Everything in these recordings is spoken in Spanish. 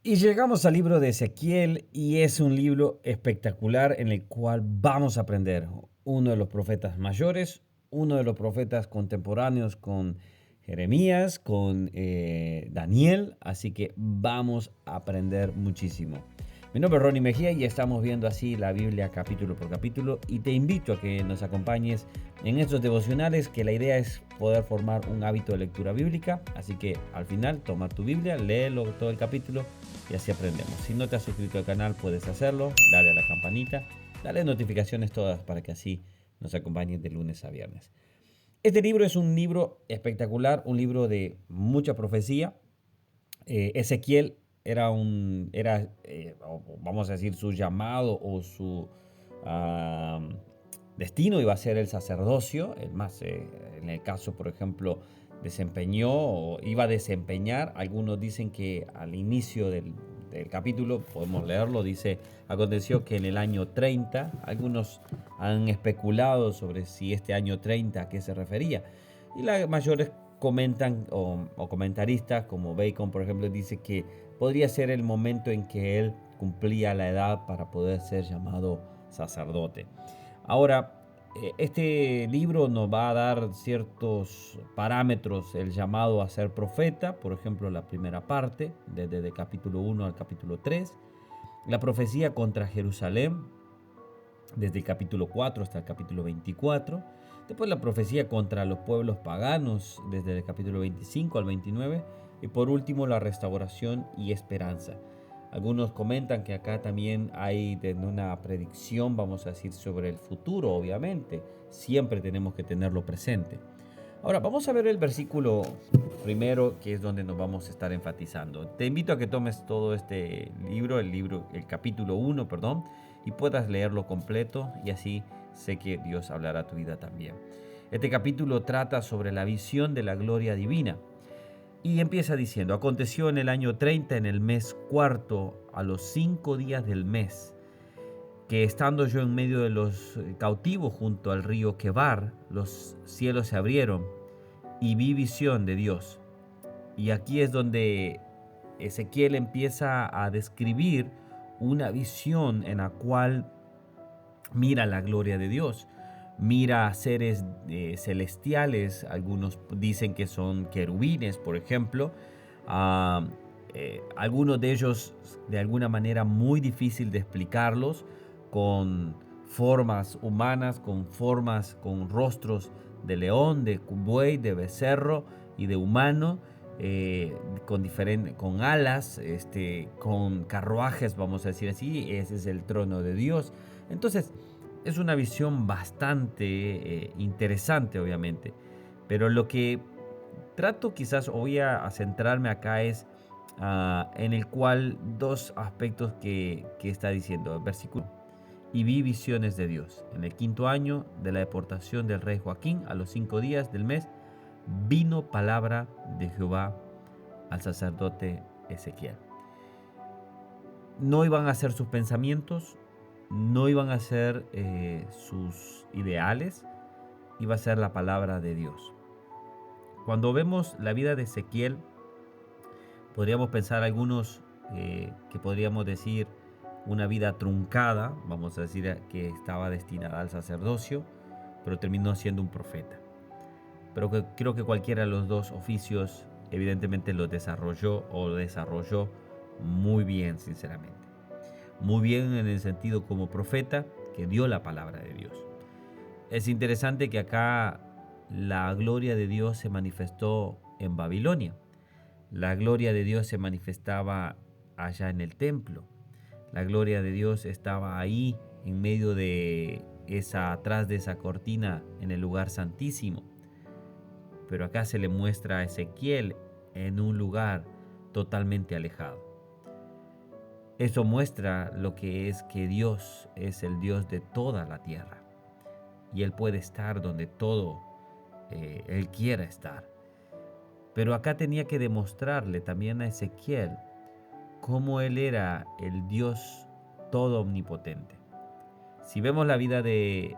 Y llegamos al libro de Ezequiel y es un libro espectacular en el cual vamos a aprender uno de los profetas mayores, uno de los profetas contemporáneos con Jeremías, con Daniel, así que vamos a aprender muchísimo. Mi nombre es Ronnie Mejía y estamos viendo así la Biblia capítulo por capítulo y te invito a que nos acompañes en estos devocionales, que la idea es poder formar un hábito de lectura bíblica, así que al final toma tu Biblia, léelo todo el capítulo y así aprendemos. Si no te has suscrito al canal puedes hacerlo, dale a la campanita, dale notificaciones todas para que así nos acompañes de lunes a viernes. Este libro es un libro espectacular, un libro de mucha profecía. Ezequiel vamos a decir, su llamado o su ah, destino iba a ser el sacerdocio. Es más, en el caso, por ejemplo, desempeñó o iba a desempeñar. Algunos dicen que al inicio del capítulo, podemos leerlo, dice: aconteció que en el año 30, algunos han especulado sobre si este año 30 a qué se refería. Y las mayores comentan o comentaristas como Bacon, por ejemplo, dice que podría ser el momento en que él cumplía la edad para poder ser llamado sacerdote. Ahora, este libro nos va a dar ciertos parámetros, el llamado a ser profeta, por ejemplo, la primera parte, desde el capítulo 1 al capítulo 3, la profecía contra Jerusalén, desde el capítulo 4 hasta el capítulo 24. Después la profecía contra los pueblos paganos, desde el capítulo 25 al 29. Y por último la restauración y esperanza. Algunos comentan que acá también hay una predicción, vamos a decir, sobre el futuro, obviamente. Siempre tenemos que tenerlo presente. Ahora, vamos a ver el versículo primero, que es donde nos vamos a estar enfatizando. Te invito a que tomes todo este libro, el capítulo 1, perdón, y puedas leerlo completo, y así sé que Dios hablará a tu vida también. Este capítulo trata sobre la visión de la gloria divina y empieza diciendo: aconteció en el año 30, en el mes cuarto, a los 5 días del mes, que estando yo en medio de los cautivos junto al río Quebar, los cielos se abrieron y vi visión de Dios. Y aquí es donde Ezequiel empieza a describir una visión en la cual mira la gloria de Dios, mira seres celestiales. Algunos dicen que son querubines, por ejemplo. Ah, Algunos de ellos, de alguna manera muy difícil de explicarlos, con formas humanas, con formas, con rostros de león, de buey, de becerro y de humano, con alas, con carruajes, vamos a decir así. Ese es el trono de Dios. Entonces, es una visión bastante interesante, obviamente. Pero lo que trato quizás voy a centrarme acá es en el cual dos aspectos que está diciendo el versículo. Y vi visiones de Dios. En el 5.º año de la deportación del rey Joaquín, a los 5 días del mes, vino palabra de Jehová al sacerdote Ezequiel. No iban a ser sus pensamientos, no iban a ser sus ideales, iba a ser la palabra de Dios. Cuando vemos la vida de Ezequiel, podríamos pensar algunos que podríamos decir una vida truncada, vamos a decir que estaba destinada al sacerdocio, pero terminó siendo un profeta. Pero creo que cualquiera de los dos oficios evidentemente lo desarrolló muy bien, sinceramente. Muy bien en el sentido como profeta que dio la palabra de Dios. Es interesante que acá la gloria de Dios se manifestó en Babilonia. La gloria de Dios se manifestaba allá en el templo. La gloria de Dios estaba ahí en medio de atrás de esa cortina, en el lugar santísimo. Pero acá se le muestra a Ezequiel en un lugar totalmente alejado. Eso muestra lo que es que Dios es el Dios de toda la tierra y Él puede estar donde todo Él quiera estar. Pero acá tenía que demostrarle también a Ezequiel cómo Él era el Dios todo omnipotente. Si vemos la vida de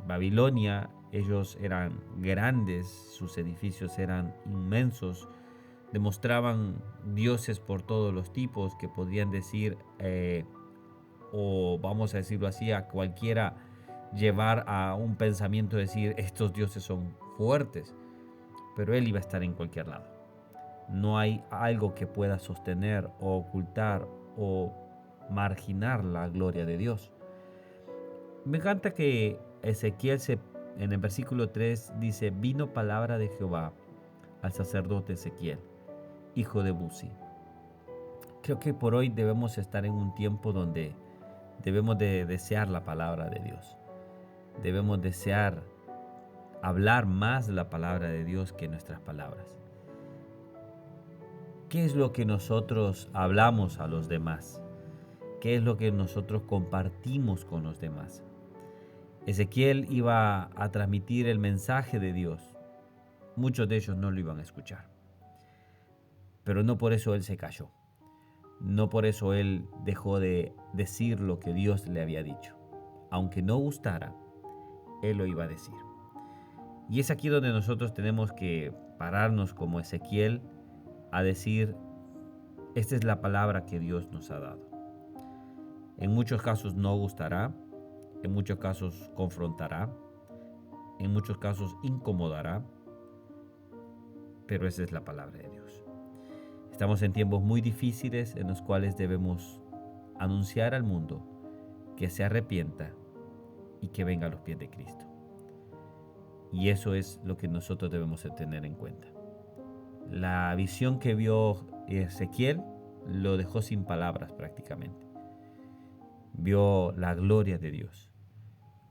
Babilonia, ellos eran grandes, sus edificios eran inmensos, demostraban dioses por todos los tipos que podían decir, o vamos a decirlo así, a cualquiera llevar a un pensamiento decir, estos dioses son fuertes, pero él iba a estar en cualquier lado. No hay algo que pueda sostener o ocultar o marginar la gloria de Dios. Me encanta que Ezequiel en el versículo 3 dice, vino palabra de Jehová al sacerdote Ezequiel, hijo de Buzi. Creo que por hoy debemos estar en un tiempo donde debemos de desear la palabra de Dios. Debemos desear hablar más la palabra de Dios que nuestras palabras. ¿Qué es lo que nosotros hablamos a los demás? ¿Qué es lo que nosotros compartimos con los demás? Ezequiel iba a transmitir el mensaje de Dios. Muchos de ellos no lo iban a escuchar. Pero no por eso él se calló. No por eso él dejó de decir lo que Dios le había dicho. Aunque no gustara, él lo iba a decir. Y es aquí donde nosotros tenemos que pararnos como Ezequiel a decir, esta es la palabra que Dios nos ha dado. En muchos casos no gustará, en muchos casos confrontará, en muchos casos incomodará, pero esa es la palabra de Dios. Estamos en tiempos muy difíciles en los cuales debemos anunciar al mundo que se arrepienta y que venga a los pies de Cristo. Y eso es lo que nosotros debemos de tener en cuenta. La visión que vio Ezequiel lo dejó sin palabras prácticamente. Vio la gloria de Dios.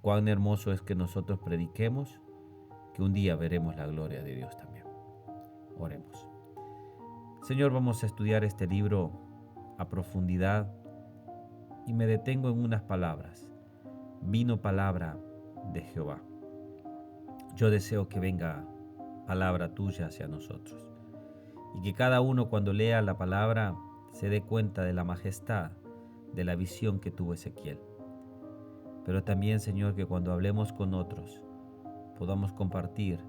Cuán hermoso es que nosotros prediquemos, que un día veremos la gloria de Dios también. Oremos. Señor, vamos a estudiar este libro a profundidad y me detengo en unas palabras. Vino palabra de Jehová. Yo deseo que venga palabra tuya hacia nosotros y que cada uno cuando lea la palabra se dé cuenta de la majestad de la visión que tuvo Ezequiel. Pero también, Señor, que cuando hablemos con otros podamos compartir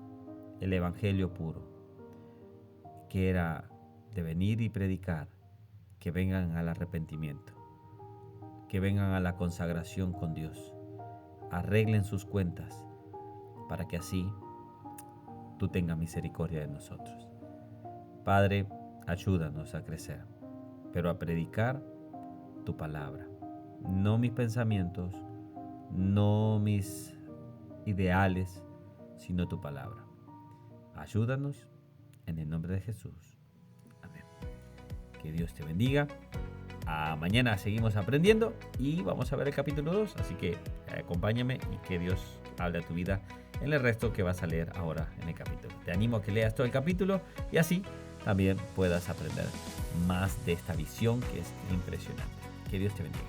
el evangelio puro, que era de venir y predicar, que vengan al arrepentimiento, que vengan a la consagración con Dios, arreglen sus cuentas para que así tú tengas misericordia de nosotros. Padre, ayúdanos a crecer, pero a predicar tu palabra, no mis pensamientos, no mis ideales, sino tu palabra. Ayúdanos en el nombre de Jesús. Amén. Que Dios te bendiga. Mañana seguimos aprendiendo y vamos a ver el capítulo 2. Así que acompáñame y que Dios hable a tu vida en el resto que vas a leer ahora en el capítulo. Te animo a que leas todo el capítulo y así también puedas aprender más de esta visión que es impresionante. Que Dios te bendiga.